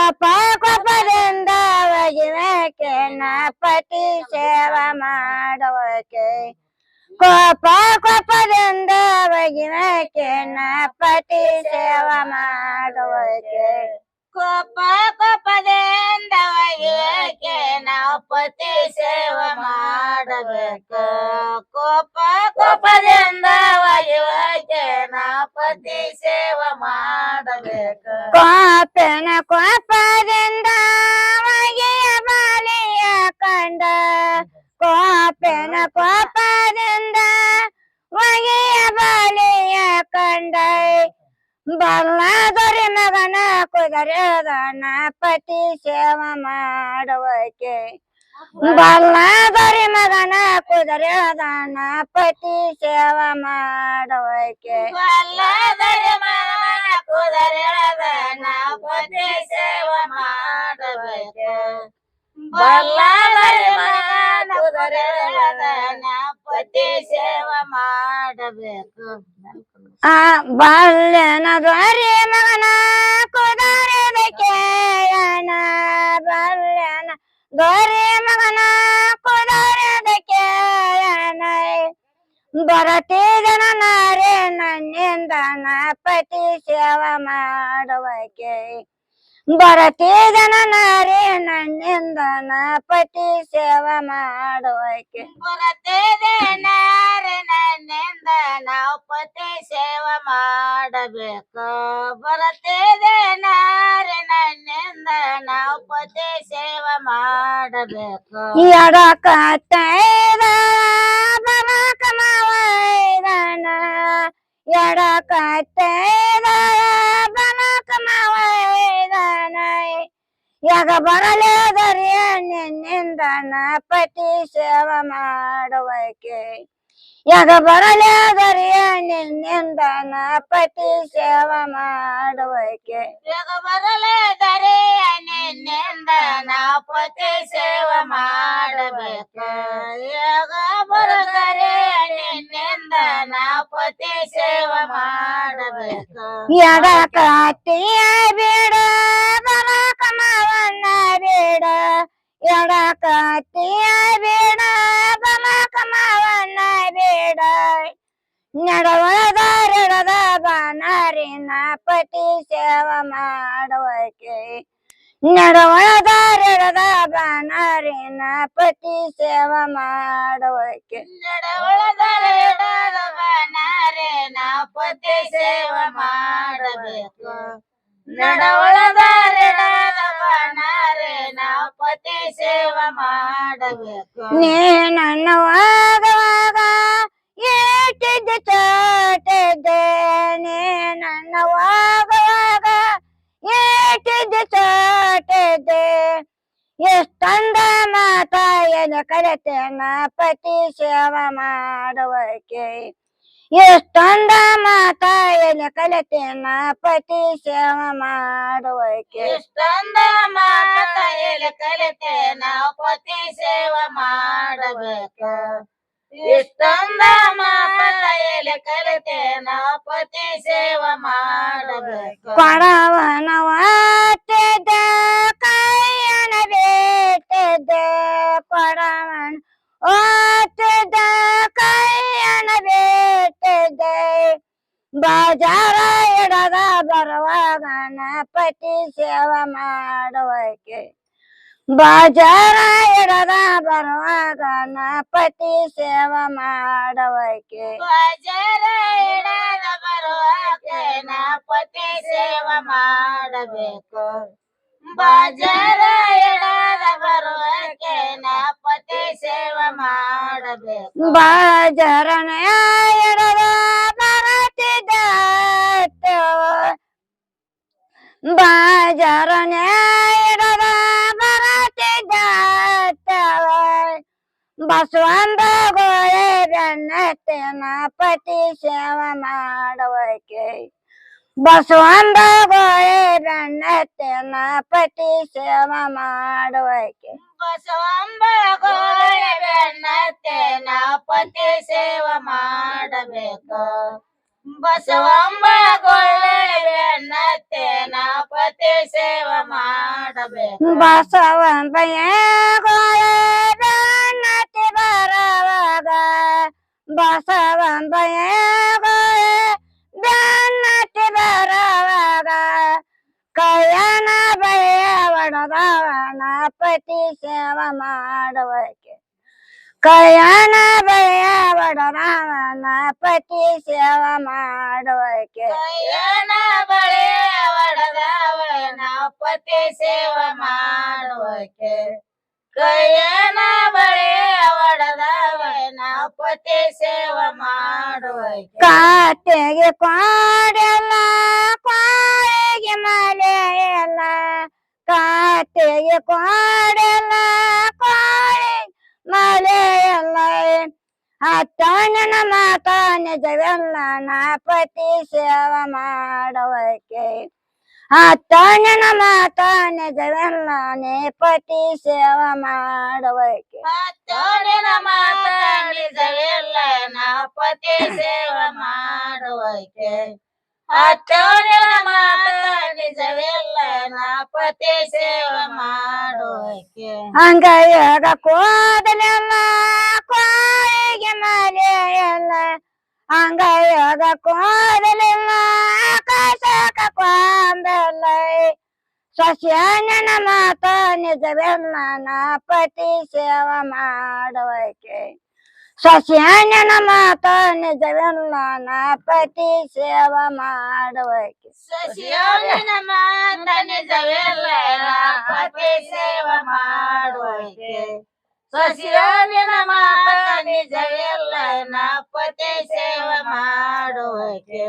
ಕೋಪ ಕೋಪದಿಂದ ಒಗಿಬೇಕೆ ನಾ ಪತಿ ಸೇವಾ ಮಾಡುವಕೆ ಕೋಪ ಕೋಪದಿಂದ ಒಗಿಬೇಕೆ ನಾ ಪತಿ ಸೇವಾ ಮಾಡುವಕೆ ಕೋಪ ಕೋಪದಿಂದ ಒಗಿಬೇಕೆ ನಾವು ಪತಿ ಸೇವಾ ಮಾಡಬೇಕು ಕೋಪ ಕೋಪದಿಂದ ಒಗಿಬೇಕೆ ನಾವು ಪತಿ ಸೇವಾ ಮಾಡಬೇಕು ಕೋಪನ ಕೋಪದಿಂದ ಒಗೆಯ ಬಾಲಿಯ ಕಂಡ ಕೋಪನ ಕೋಪದಿಂದ ಒಗೆಯ ಬಾಲಿಯ ಕಂಡ ಬಲ್ಲಾದರಿ ಮಗನ ಕುದುರೆದನ ಪತಿ ಸೇವಾ ಮಾಡುವಕೆ ಬಲ್ಲಾದರಿ ಮಗನ ಕುದುರೆದನ ಪತಿ ಸೇವಾ ಮಾಡುವಕೆ ಬಲ್ಲಾದರಿ ಮಗನ ಕುದುರೆದನ ಪತಿ ಸೇವಾ ಮಾಡಬೇಕು ಬಲ್ಲಾದರಿ ಮಗನ ಕುದುರೆದನ ಪತಿ ಸೇವಾ ಮಾಡಬೇಕು ಬಾಲ್ಯನ ದ್ವಾರಿ ಮಗನ ಕುದುರೆದಕೆಯನ ಬಾಲ್ಯನ ದ್ವಾರಿ ಮಗನ ಕುದುರೆದಕೆಯನ ಬರತಿದನ ನಾರೇ ನನ್ನಿಂದನ ಪತಿ ಸೇವಾ ಮಾಡುವಕೆ ಬರತಿದನ ನಾರೇ ನನ್ನಿಂದನ ಪತಿ ಸೇವಾ ಮಾಡುವಕೆ ಬರತಿದೆ ನಾರೇ ನನ್ನಿಂದ ನಾವು ಪತಿ ಸೇವಾ ಮಾಡಬೇಕು ಬರತಿದೆ ನಾರೇ ನನ್ನಿಂದ ನಾವು ಪತಿ ಸೇವಾ ಮಾಡಬೇಕು ಎಡಕತ್ತೈದ ಬಲಕ ಮಾವೈದನ ಎಡಕತ್ತೈದ ಬಲಕ ಮಾವೈದನ ಯಾಗ ಬರಲೇದರಿಯ ನಿನ್ನಿಂದನ ಪತಿ ಸೇವಾ ಮಾಡುವಕೆ ಯಾಗ ಬರಲೇದರಿಯ ನಿನ್ನಿಂದನ ಪತಿ ಸೇವಾ ಮಾಡುವಕೆ ಯಾಗ ಬರಲೇದರಿಯ ನಿನ್ನಿಂದ ನಾವು ಪತಿ ಸೇವಾ ಮಾಡಬೇಕು ಯಾಗ ಬರದರೆ ನಿನ್ನಿಂದ ನಾವು ಪತಿ ಸೇವಾ ಮಾಡಬೇಕು ಎಡಕತ್ತಿಯ ಬೇಡ ಬಲಕ ಮಾವನ್ನ ಬೇಡ ಎಡಕತ್ತಿಯ ಬೇಡ ಬಲಕ ಮಾವನ್ನ ಬೇಡ ನಡವಳದಾರಡದ ಬಾನರಿನ ಪತಿ ಸೇವಾ ಮಾಡುವಕೆ ನಡವಳದಾರಡದ ಬಾನರಿನ ಪತಿ ಸೇವಾ ಮಾಡುವಕೆ ನಡವಳದಾರಡದ ಬಾನರಿನ ಪತಿ ಸೇವಾ ಮಾಡಬೇಕು ನಡವಳದಾರಡದ ಬಾನರಿನ ಪತಿ ಸೇವಾ ಮಾಡಬೇಕು ನೀ ನನ್ನ ವಾಗವಾಗ ಏಟಿದ್ದ ಚಾಟಿದ್ದೆ ನೀ ನನ್ನ ವಾಗವಾಗ ಏಟಿದ್ದ ಚಾಟಿದ್ದೆ ಎಷ್ಟಂದ ಮಾತಾಯನ ಕರೆತೇನ ಪತಿ ಸೇವಾ ಮಾಡುವಕೆ ಎಷ್ಟೊಂದ ಮಾತಾಯನ ಕಲಿತೇನ ಪತಿ ಸೇವಾ ಮಾಡುವಕೆ ಎಷ್ಟೊಂದ ಮಾತಾಯನ ಕಲಿತೇನ ಪತಿ ಸೇವಾ ಮಾಡಬೇಕು ಎಷ್ಟೊಂದ ಮಾತಾಯನ ಕಲಿತೇನ ಪತಿ ಸೇವಾ ಮಾಡಬೇಕು ಕೊಡವನ ವಾತಿದ್ದ ಕೈಯನ ಬೇಟಿದ್ದ ಕೊಡವನ ಓತಿದ್ದ ಕೈಯನ ಬೇಟಿದ್ದ ಬಾಜಾರ ಇಡದ ಬರುವಾಗನ ಪತಿ ಸೇವಾ ಮಾಡುವಕೆ ಬಾಜಾರ ಇಡದ ಬರುವಾಗನ ಪತಿ ಸೇವಾ ಮಾಡುವಕೆ ಬಾಜಾರ ಇಡದ ಬರುವಾಗನ ಪತಿ ಸೇವಾ ಮಾಡಬೇಕು ಬಾಜಾರ ಇಡದ ಬರುವಾಕೆ ನಾ ಪತಿ ಸೇವಾ ಮಾಡಬೇಕು ಬಾಜಾರನ ಇಡದ ಬರತಿದ್ದ ಬಾಜಾರನ ಇಡದ ಬರತಿದ್ದ ಬಸವಂತ ಗೋಳೆ ಬೆನ್ನತ್ತೇನ ಪತಿ ಸೇವಾ ಮಾಡುವಕೆ ಬಸವಂತ ಗೋಳೆ ಬೆನ್ನತ್ತೇನ ಪತಿ ಸೇವಾ ಮಾಡುವಕೆ ಬಸವಂತ ಗೋಳೆ ಬೆನ್ನತ್ತೇನ ಪತಿ ಸೇವಾ ಮಾಡಬೇಕು ಬಸವಂಬ ಬೆನ್ನತ್ತೇನ ಪತಿ ಸೇವೆ ಮಾಡಬೇಕು ಬಸವನ್ ಬಯ್ಯಗೋಳೆ ಬೆನ್ನತ್ತಿ ಬರವಾಗ ಬಸವನ್ ಬಯ್ಯಗೋಳೆ ಬೆನ್ನತ್ತಿ ಬರವಾಗ ಕೈಯನ ಬಯ್ಯ ಒಡದವನ ಪತಿ ಸೇವೆ ಮಾಡುವಕ್ಕೆ ಕೈಯನ ಬಯ್ಯ ಒಡದವನ ಪತಿ ಸೇವೆ ಮಾಡುವಕ್ಕೆ ಕೈಯನ ಬಳೆ ಒಡದವನ ಪತಿ ಸೇವೆ ಮಾಡುವಕ್ಕೆ ಕೈಯನ ಬಳೆ ಒಡದವನ ಪತಿ ಸೇವೆ ಮಾಡುವಕ್ಕೆ ಕಾತೆಗೆ ಕೋಡೆಲ್ಲ ಕೋಳಿಗೆ ಮಲೆ ಎಲ್ಲ ಕಾತೆಗೆ ಕೋಡೆಲ್ಲ ಕೋಳಿ ಮಲೆ ಎಲ್ಲ ಹತ್ತಣ್ಣನ ಮಾತ ನಿಜವೆಲ್ಲ ನಾ ಪತಿ ಸೇವೆ ಮಾಡುವಕ್ಕೆ ಹತ್ತಣ್ಣನ ಮಾತ ನಿಜವೆಲ್ಲ ನೇ ಪತಿ ಸೇವೆ ಮಾಡುವಕ್ಕೆ ಹತ್ತೋಣಿನ ಮಾತ ನಿಜವಿಲ್ಲ ನಾ ಪತಿ ಸೇವೆ ಮಾಡುವಕ್ಕೆ ಹತ್ತೋಣಿನ ಮಾತ ನಿಜವಿಲ್ಲ ನಾ ಪತಿ ಸೇವೆ ಮಾಡುವಕ್ಕೆ ಅಂಗೈಯಾಗ ಕೋದಲೆಲ್ಲ ಕೋಳಿಗೆ ಮಲೆ ಎಲ್ಲ ಅಂಗೈಯಾಗ ಕೋದಲೆಲ್ಲ ಆಕಾಶಕ ಕೊಂಬೆಲ್ಲ ಸಸ್ಯನ ಮಾತ ನಿಜವೆಲ್ಲ ನಾ ಪತಿ ಸೇವೆ ಮಾಡುವಕ್ಕೆ ಸಸ್ಯನ ಮಾತ ನಿಜವೆಲ್ಲ ನಾ ಪತಿ ಸೇವೆ ಮಾಡುವಕ್ಕೆ ಸಸಿಯೋಗಿನ ಮಾತ ನಿಜವಿಲ್ಲ ನಾ ಪತಿ ಸೇವೆ ಮಾಡುವಕ್ಕೆ ಸಸಿಯೋಗಿನ ಮಾತ ನಿಜವಿಲ್ಲ ನಾ ಪತಿ ಸೇವೆ ಮಾಡುವಕ್ಕೆ